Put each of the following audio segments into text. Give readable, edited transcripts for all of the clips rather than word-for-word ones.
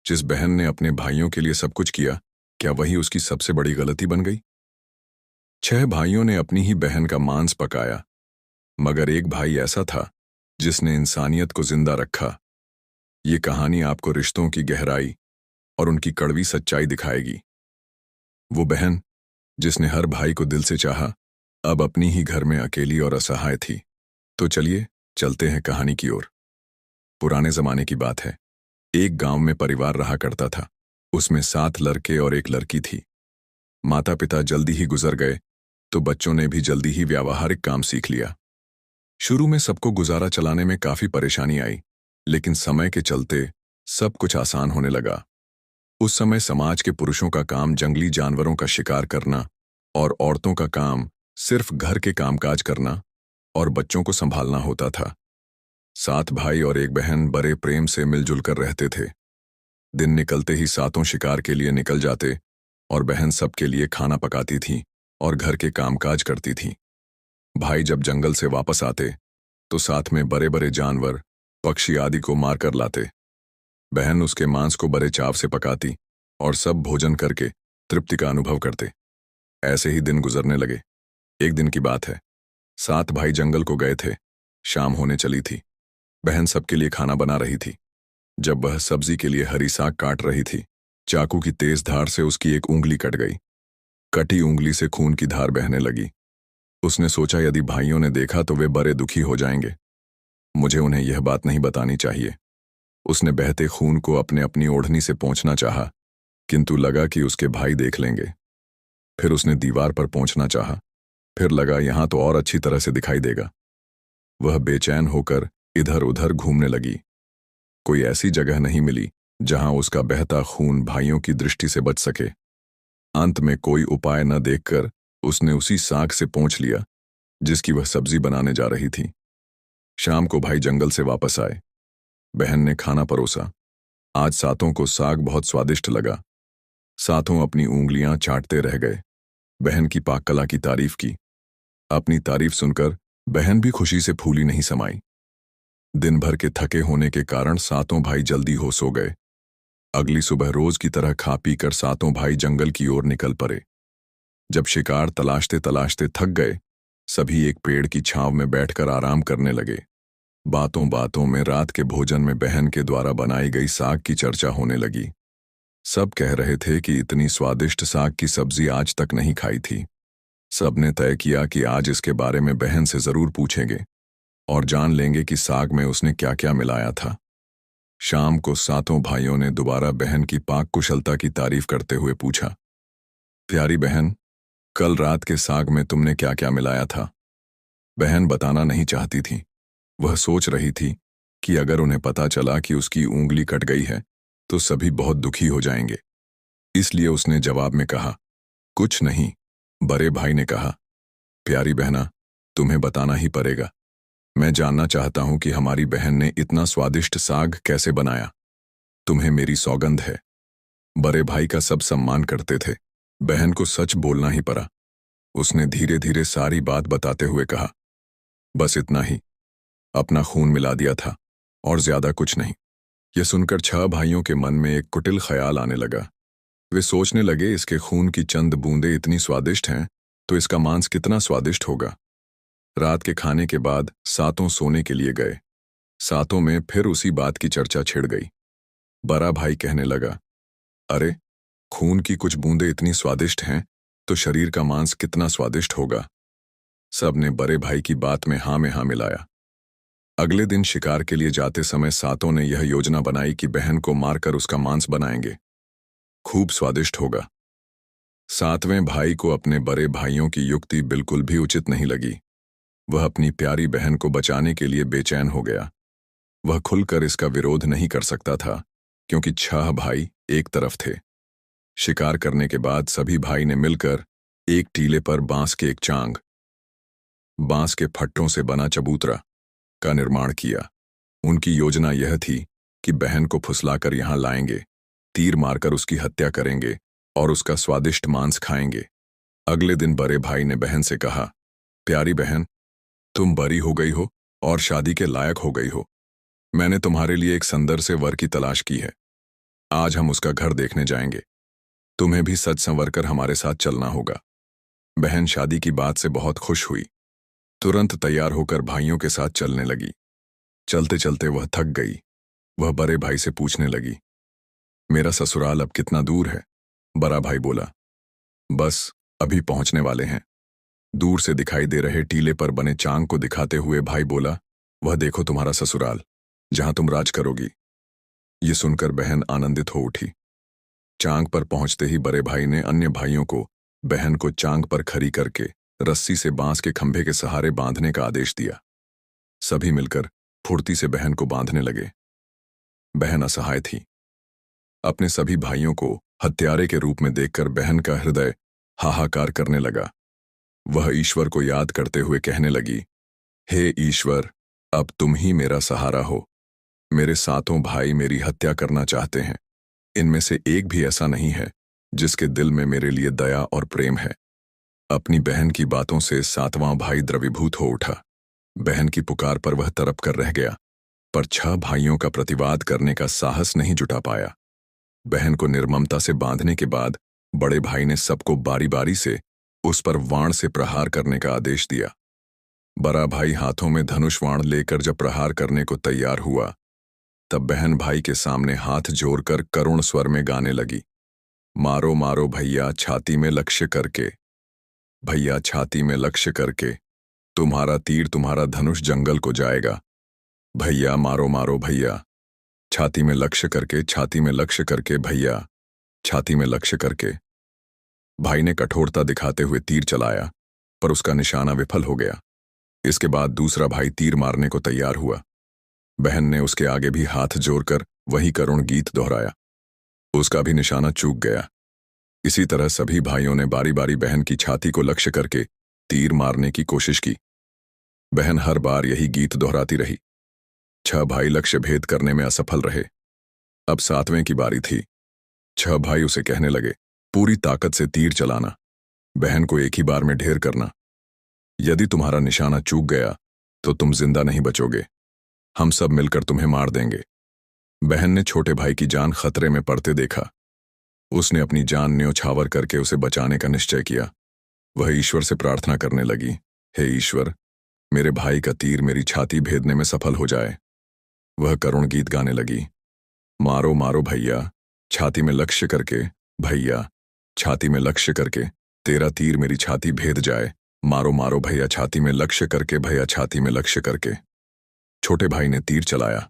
जिस बहन ने अपने भाइयों के लिए सब कुछ किया, क्या वही उसकी सबसे बड़ी गलती बन गई? 6 भाइयों ने अपनी ही बहन का मांस पकाया, मगर एक भाई ऐसा था जिसने इंसानियत को जिंदा रखा। ये कहानी आपको रिश्तों की गहराई और उनकी कड़वी सच्चाई दिखाएगी। वो बहन जिसने हर भाई को दिल से चाहा, अब अपनी ही घर में अकेली और असहाय थी। तो चलिए चलते हैं कहानी की ओर। पुराने जमाने की बात है। एक गांव में परिवार रहा करता था। उसमें 7 लड़के और एक लड़की थी। माता पिता जल्दी ही गुजर गए, तो बच्चों ने भी जल्दी ही व्यावहारिक काम सीख लिया। शुरू में सबको गुजारा चलाने में काफी परेशानी आई, लेकिन समय के चलते सब कुछ आसान होने लगा। उस समय समाज के पुरुषों का काम जंगली जानवरों का शिकार करना और औरतों का काम सिर्फ घर के कामकाज करना और बच्चों को संभालना होता था। 7 भाई और एक बहन बड़े प्रेम से मिलजुल कर रहते थे। दिन निकलते ही सातों शिकार के लिए निकल जाते और बहन सबके लिए खाना पकाती थी और घर के कामकाज करती थी। भाई जब जंगल से वापस आते तो साथ में बड़े बड़े जानवर, पक्षी आदि को मार कर लाते। बहन उसके मांस को बड़े चाव से पकाती और सब भोजन करके तृप्ति का अनुभव करते। ऐसे ही दिन गुजरने लगे। एक दिन की बात है। 7 भाई जंगल को गए थे। शाम होने चली थी। बहन सबके लिए खाना बना रही थी। जब वह सब्जी के लिए हरी साग काट रही थी, चाकू की तेज धार से उसकी एक उंगली कट गई। कटी उंगली से खून की धार बहने लगी। उसने सोचा यदि भाइयों ने देखा तो वे बड़े दुखी हो जाएंगे। मुझे उन्हें यह बात नहीं बतानी चाहिए। उसने बहते खून को अपनी ओढ़नी से पोंछना चाहा, किंतु लगा कि उसके भाई देख लेंगे। फिर उसने दीवार पर पोंछना चाहा, फिर लगा यहां तो और अच्छी तरह से दिखाई देगा। वह बेचैन होकर इधर उधर घूमने लगी। कोई ऐसी जगह नहीं मिली जहां उसका बहता खून भाइयों की दृष्टि से बच सके। अंत में कोई उपाय न देखकर उसने उसी साग से पोंछ लिया जिसकी वह सब्जी बनाने जा रही थी। शाम को भाई जंगल से वापस आए। बहन ने खाना परोसा। आज सातों को साग बहुत स्वादिष्ट लगा। सातों अपनी उंगलियां चाटते रह गए। बहन की पाक कला की तारीफ की। अपनी तारीफ सुनकर बहन भी खुशी से फूली नहीं समाई। दिन भर के थके होने के कारण सातों भाई जल्दी हो सो गए। अगली सुबह रोज की तरह खा पी कर सातों भाई जंगल की ओर निकल पड़े। जब शिकार तलाशते तलाशते थक गए, सभी एक पेड़ की छांव में बैठकर आराम करने लगे। बातों बातों में रात के भोजन में बहन के द्वारा बनाई गई साग की चर्चा होने लगी। सब कह रहे थे कि इतनी स्वादिष्ट साग की सब्जी आज तक नहीं खाई थी। सबने तय किया कि आज इसके बारे में बहन से जरूर पूछेंगे और जान लेंगे कि साग में उसने क्या क्या मिलाया था। शाम को सातों भाइयों ने दोबारा बहन की पाक कुशलता की तारीफ करते हुए पूछा, प्यारी बहन, कल रात के साग में तुमने क्या क्या मिलाया था? बहन बताना नहीं चाहती थी। वह सोच रही थी कि अगर उन्हें पता चला कि उसकी उंगली कट गई है तो सभी बहुत दुखी हो जाएंगे। इसलिए उसने जवाब में कहा, कुछ नहीं। बड़े भाई ने कहा, प्यारी बहना, तुम्हें बताना ही पड़ेगा। मैं जानना चाहता हूं कि हमारी बहन ने इतना स्वादिष्ट साग कैसे बनाया। तुम्हें मेरी सौगंध है। बड़े भाई का सब सम्मान करते थे। बहन को सच बोलना ही पड़ा। उसने धीरे धीरे सारी बात बताते हुए कहा, बस इतना ही। अपना खून मिला दिया था और ज्यादा कुछ नहीं। यह सुनकर 6 भाइयों के मन में एक कुटिल ख्याल आने लगा। वे सोचने लगे, इसके खून की चंद बूंदें इतनी स्वादिष्ट हैं तो इसका मांस कितना स्वादिष्ट होगा। रात के खाने के बाद सातों सोने के लिए गए। सातों में फिर उसी बात की चर्चा छिड़ गई। बड़ा भाई कहने लगा, अरे, खून की कुछ बूंदें इतनी स्वादिष्ट हैं तो शरीर का मांस कितना स्वादिष्ट होगा। सबने बड़े भाई की बात में हाँ मिलाया। अगले दिन शिकार के लिए जाते समय सातों ने यह योजना बनाई कि बहन को मारकर उसका मांस बनाएंगे। खूब स्वादिष्ट होगा। 7वें भाई को अपने बड़े भाइयों की युक्ति बिल्कुल भी उचित नहीं लगी। वह अपनी प्यारी बहन को बचाने के लिए बेचैन हो गया। वह खुलकर इसका विरोध नहीं कर सकता था क्योंकि 6 भाई एक तरफ थे। शिकार करने के बाद सभी भाई ने मिलकर एक टीले पर बांस के एक चांग, बांस के फट्टों से बना चबूतरा का निर्माण किया। उनकी योजना यह थी कि बहन को फुसलाकर यहां लाएंगे, तीर मारकर उसकी हत्या करेंगे और उसका स्वादिष्ट मांस खाएंगे। अगले दिन बड़े भाई ने बहन से कहा, प्यारी बहन, तुम बड़ी हो गई हो और शादी के लायक हो गई हो। मैंने तुम्हारे लिए एक सुंदर से वर की तलाश की है। आज हम उसका घर देखने जाएंगे। तुम्हें भी सच संवर कर हमारे साथ चलना होगा। बहन शादी की बात से बहुत खुश हुई। तुरंत तैयार होकर भाइयों के साथ चलने लगी। चलते चलते वह थक गई। वह बड़े भाई से पूछने लगी, मेरा ससुराल अब कितना दूर है? बड़ा भाई बोला, बस अभी पहुंचने वाले हैं। दूर से दिखाई दे रहे टीले पर बने चांग को दिखाते हुए भाई बोला, वह देखो तुम्हारा ससुराल, जहां तुम राज करोगी। ये सुनकर बहन आनंदित हो उठी। चांग पर पहुंचते ही बड़े भाई ने अन्य भाइयों को बहन को चांग पर खड़ी करके रस्सी से बांस के खंभे के सहारे बांधने का आदेश दिया। सभी मिलकर फुर्ती से बहन को बांधने लगे। बहन असहाय थी। अपने सभी भाइयों को हत्यारे के रूप में देखकर बहन का हृदय हाहाकार करने लगा। वह ईश्वर को याद करते हुए कहने लगी, हे ईश्वर, अब तुम ही मेरा सहारा हो। मेरे सातों भाई मेरी हत्या करना चाहते हैं। इनमें से एक भी ऐसा नहीं है जिसके दिल में मेरे लिए दया और प्रेम है। अपनी बहन की बातों से सातवां भाई द्रवीभूत हो उठा। बहन की पुकार पर वह तड़प कर रह गया, पर 6 भाइयों का प्रतिवाद करने का साहस नहीं जुटा पाया। बहन को निर्ममता से बांधने के बाद बड़े भाई ने सबको बारी बारी से उस पर वाण से प्रहार करने का आदेश दिया। बड़ा भाई हाथों में धनुष वाण लेकर जब प्रहार करने को तैयार हुआ, तब बहन भाई के सामने हाथ जोड़कर करुण स्वर में गाने लगी, मारो मारो भैया छाती में लक्ष्य करके, भैया छाती में लक्ष्य करके, तुम्हारा तीर तुम्हारा धनुष जंगल को जाएगा। भैया मारो मारो भैया, छाती में लक्ष्य करके, छाती में लक्ष्य करके, भैया छाती में लक्ष्य करके। भाई ने कठोरता दिखाते हुए तीर चलाया, पर उसका निशाना विफल हो गया। इसके बाद दूसरा भाई तीर मारने को तैयार हुआ। बहन ने उसके आगे भी हाथ जोड़कर वही करुण गीत दोहराया। उसका भी निशाना चूक गया। इसी तरह सभी भाइयों ने बारी बारी बहन की छाती को लक्ष्य करके तीर मारने की कोशिश की। बहन हर बार यही गीत दोहराती रही। 6 भाई लक्ष्य भेद करने में असफल रहे। अब 7वें की बारी थी। 6 भाई उसे कहने लगे, पूरी ताकत से तीर चलाना, बहन को एक ही बार में ढेर करना। यदि तुम्हारा निशाना चूक गया तो तुम जिंदा नहीं बचोगे। हम सब मिलकर तुम्हें मार देंगे। बहन ने छोटे भाई की जान खतरे में पड़ते देखा। उसने अपनी जान न्योछावर करके उसे बचाने का निश्चय किया। वह ईश्वर से प्रार्थना करने लगी, हे ईश्वर, मेरे भाई का तीर मेरी छाती भेदने में सफल हो जाए। वह करुण गीत गाने लगी, मारो मारो भैया छाती में लक्ष्य करके, भैया छाती में लक्ष्य करके, तेरा तीर मेरी छाती भेद जाए। मारो मारो भैया छाती में लक्ष्य करके, भैया छाती में लक्ष्य करके। छोटे भाई ने तीर चलाया।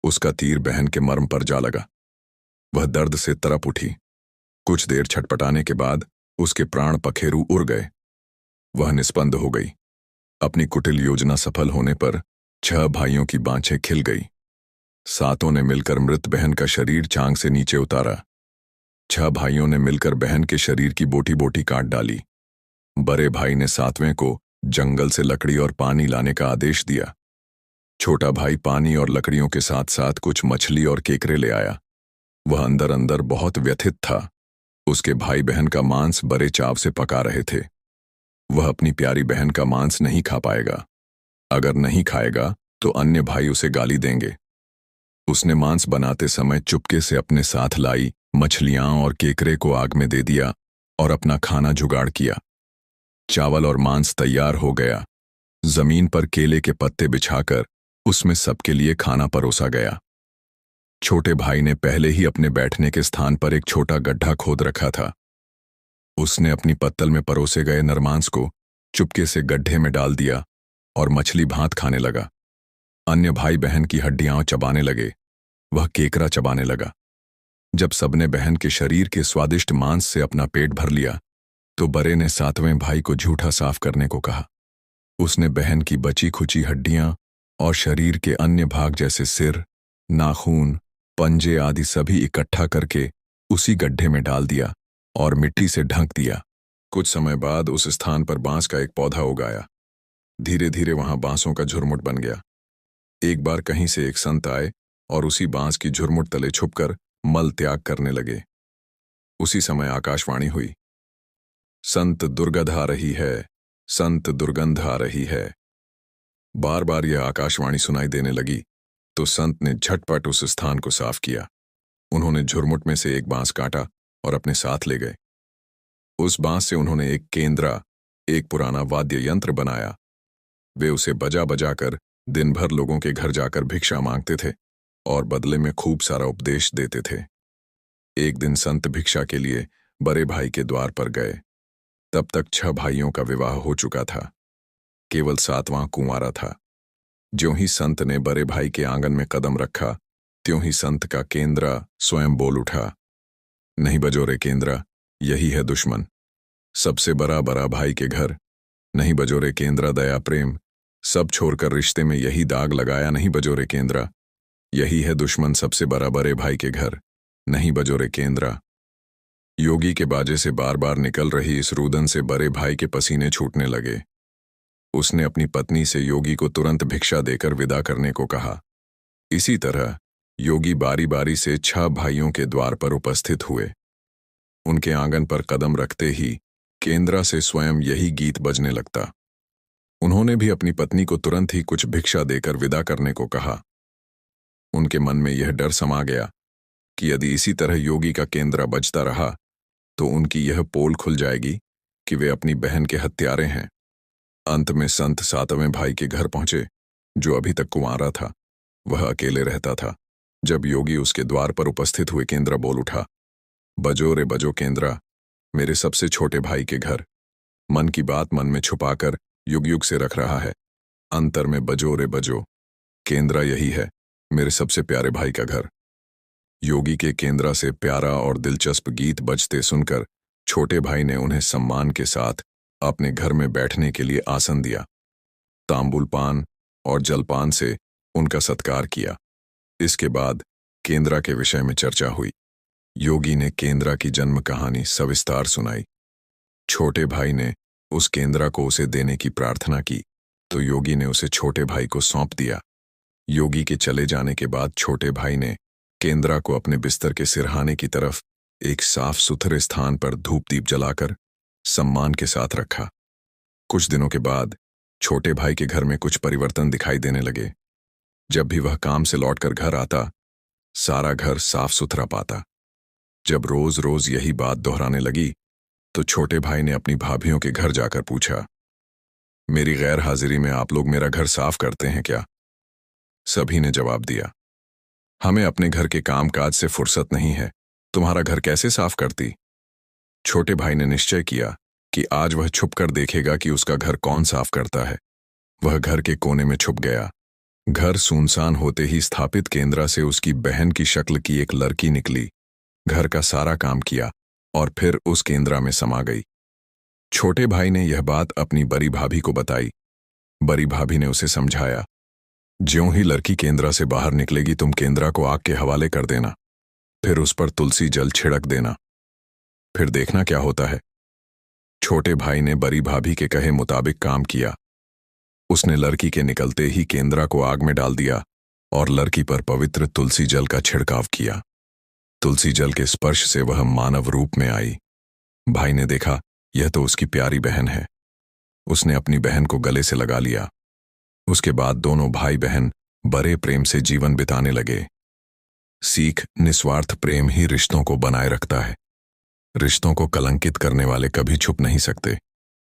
उसका तीर बहन के मर्म पर जा लगा। वह दर्द से तड़प उठी। कुछ देर छटपटाने के बाद उसके प्राण पखेरु उड़ गए। वह निस्पंद हो गई। अपनी कुटिल योजना सफल होने पर 6 भाइयों की बाँछें खिल गई। सातों ने मिलकर मृत बहन का शरीर चांग से नीचे उतारा। 6 भाइयों ने मिलकर बहन के शरीर की बोटी बोटी काट डाली। बड़े भाई ने 7वें को जंगल से लकड़ी और पानी लाने का आदेश दिया। छोटा भाई पानी और लकड़ियों के साथ साथ कुछ मछली और केकरे ले आया। वह अंदर अंदर बहुत व्यथित था। उसके भाई बहन का मांस बड़े चाव से पका रहे थे। वह अपनी प्यारी बहन का मांस नहीं खा पाएगा। अगर नहीं खाएगा तो अन्य भाई उसे गाली देंगे। उसने मांस बनाते समय चुपके से अपने साथ लाई मछलियां और केकरे को आग में दे दिया और अपना खाना जुगाड़ किया। चावल और मांस तैयार हो गया। जमीन पर केले के पत्ते बिछाकर उसमें सबके लिए खाना परोसा गया। छोटे भाई ने पहले ही अपने बैठने के स्थान पर एक छोटा गड्ढा खोद रखा था। उसने अपनी पत्तल में परोसे गए नरमांस को चुपके से गड्ढे में डाल दिया और मछली भात खाने लगा। अन्य भाई बहन की हड्डियां चबाने लगे। वह केकरा चबाने लगा। जब सबने बहन के शरीर के स्वादिष्ट मांस से अपना पेट भर लिया तो बड़े ने 7वें भाई को झूठा साफ करने को कहा। उसने बहन की बची खुची हड्डियां और शरीर के अन्य भाग जैसे सिर, नाखून, पंजे आदि सभी इकट्ठा करके उसी गड्ढे में डाल दिया और मिट्टी से ढक दिया। कुछ समय बाद उस स्थान पर बांस का एक पौधा उगाया। धीरे धीरे वहां बांसों का झुरमुट बन गया। एक बार कहीं से एक संत आए और उसी बांस की झुरमुट तले छुपकर मल त्याग करने लगे। उसी समय आकाशवाणी हुई, संत दुर्गंध आ रही है, संत दुर्गंध आ रही है। बार बार यह आकाशवाणी सुनाई देने लगी तो संत ने झटपट उस स्थान को साफ किया। उन्होंने झुरमुट में से एक बांस काटा और अपने साथ ले गए। उस बांस से उन्होंने एक केंद्रा, एक पुराना वाद्य यंत्र बनाया। वे उसे बजा बजा कर दिन भर लोगों के घर जाकर भिक्षा मांगते थे और बदले में खूब सारा उपदेश देते थे। एक दिन संत भिक्षा के लिए बड़े भाई के द्वार पर गए। तब तक 6 भाइयों का विवाह हो चुका था, केवल 7वां कुंवारा था। ज्यों ही संत ने बड़े भाई के आंगन में कदम रखा, त्यों ही संत का केंद्रा स्वयं बोल उठा, नहीं बजो रे केंद्रा, यही है दुश्मन। सबसे बड़ा बड़ा भाई के घर, नहीं बजो रे केंद्रा दया प्रेम, सब छोड़कर रिश्ते में यही दाग लगाया, नहीं बजो रे केंद्रा, यही है दुश्मन। सबसे बड़ा बड़े भाई के घर, नहीं बजो रे केंद्रा। योगी के बाजे से बार बार निकल रही इस रुदन से बड़े भाई के पसीने छूटने लगे। उसने अपनी पत्नी से योगी को तुरंत भिक्षा देकर विदा करने को कहा। इसी तरह योगी बारी बारी से 6 भाइयों के द्वार पर उपस्थित हुए। उनके आंगन पर कदम रखते ही केंद्रा से स्वयं यही गीत बजने लगता। उन्होंने भी अपनी पत्नी को तुरंत ही कुछ भिक्षा देकर विदा करने को कहा। उनके मन में यह डर समा गया कि यदि इसी तरह योगी का केंद्रा बजता रहा तो उनकी यह पोल खुल जाएगी कि वे अपनी बहन के हत्यारे हैं। अंत में संत 7वें भाई के घर पहुंचे, जो अभी तक कुंवारा था। वह अकेले रहता था। जब योगी उसके द्वार पर उपस्थित हुए, केंद्रा बोल उठा, बजो रे बजो केंद्रा, मेरे सबसे छोटे भाई के घर। मन की बात मन में छुपाकर युग युग से रख रहा है। अंतर में बजो रे बजो केंद्रा, यही है मेरे सबसे प्यारे भाई का घर। योगी के केंद्रा से प्यारा और दिलचस्प गीत बजते सुनकर छोटे भाई ने उन्हें सम्मान के साथ अपने घर में बैठने के लिए आसन दिया। तांबुल पान और जलपान से उनका सत्कार किया। इसके बाद केंद्रा के विषय में चर्चा हुई। योगी ने केंद्रा की जन्म कहानी सविस्तार सुनाई। छोटे भाई ने उस केंद्रा को उसे देने की प्रार्थना की तो योगी ने उसे छोटे भाई को सौंप दिया। योगी के चले जाने के बाद छोटे भाई ने केंद्रा को अपने बिस्तर के सिरहाने की तरफ एक साफ सुथरे स्थान पर धूप दीप जलाकर सम्मान के साथ रखा। कुछ दिनों के बाद छोटे भाई के घर में कुछ परिवर्तन दिखाई देने लगे। जब भी वह काम से लौटकर घर आता, सारा घर साफ सुथरा पाता। जब रोज रोज यही बात दोहराने लगी तो छोटे भाई ने अपनी भाभियों के घर जाकर पूछा, मेरी गैर हाजिरी में आप लोग मेरा घर साफ करते हैं क्या? सभी ने जवाब दिया, हमें अपने घर के कामकाज से फुर्सत नहीं है, तुम्हारा घर कैसे साफ करती? छोटे भाई ने निश्चय किया कि आज वह छुप कर देखेगा कि उसका घर कौन साफ करता है। वह घर के कोने में छुप गया। घर सुनसान होते ही स्थापित केंद्रा से उसकी बहन की शक्ल की एक लड़की निकली, घर का सारा काम किया और फिर उस केंद्रा में समा गई। छोटे भाई ने यह बात अपनी बड़ी भाभी को बताई। बड़ी भाभी ने उसे समझाया, ज्यों ही लड़की केंद्रा से बाहर निकलेगी तुम केंद्रा को आग के हवाले कर देना, फिर उस पर तुलसी जल छिड़क देना, फिर देखना क्या होता है। छोटे भाई ने बड़ी भाभी के कहे मुताबिक काम किया। उसने लड़की के निकलते ही केंद्रा को आग में डाल दिया और लड़की पर पवित्र तुलसी जल का छिड़काव किया। तुलसी जल के स्पर्श से वह मानव रूप में आई। भाई ने देखा यह तो उसकी प्यारी बहन है। उसने अपनी बहन को गले से लगा लिया। उसके बाद दोनों भाई बहन बड़े प्रेम से जीवन बिताने लगे। सीख, निस्वार्थ प्रेम ही रिश्तों को बनाए रखता है। रिश्तों को कलंकित करने वाले कभी छुप नहीं सकते।